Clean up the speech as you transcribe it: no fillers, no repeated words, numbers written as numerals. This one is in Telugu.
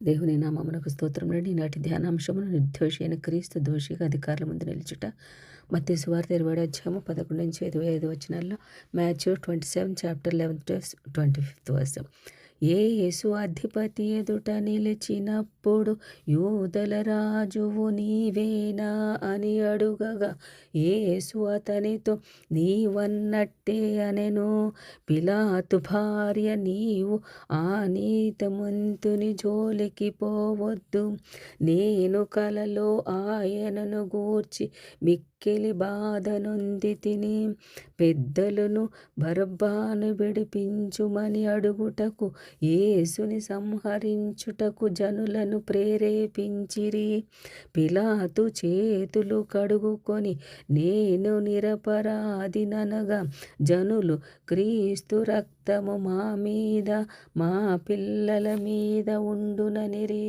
దేవుని నామమునకు స్తోత్రములండి. ఈనాటి ధ్యానాంశమును నిర్దోషి అయిన క్రీస్తు దోషిగా అధికారుల ముందు నిలుచుట. మత్తయి సువార్త 27 అధ్యాయము 11-25 వచనాల్లో, మాథ్యూ 27 చాప్టర్ 11-25 వర్స్. యేసు అధిపతి ఎదుట నిలిచినప్పుడు యూదుల రాజువు నీవేనా అని అడుగగా, యేసు అతనితో నీవన్నట్టే అనెను. పిలాతు భార్య, నీవు ఆ నీతిమంతుని జోలికి పోవద్దు, నేను కలలో ఆయనను గూర్చి మిక్కిలి బాధ నొంది తిని, పెద్దలను బరబ్బను విడిపించుమని అడుగుటకు యేసుని సంహరించుటకు జనులను ప్రేరేపించిరి. పిలాతు చేతులు కడుగుకొని, నేను నిరపరాధిననగా జనులు క్రీస్తు రక్తము మా మీద మా పిల్లల మీద ఉండుననిరి.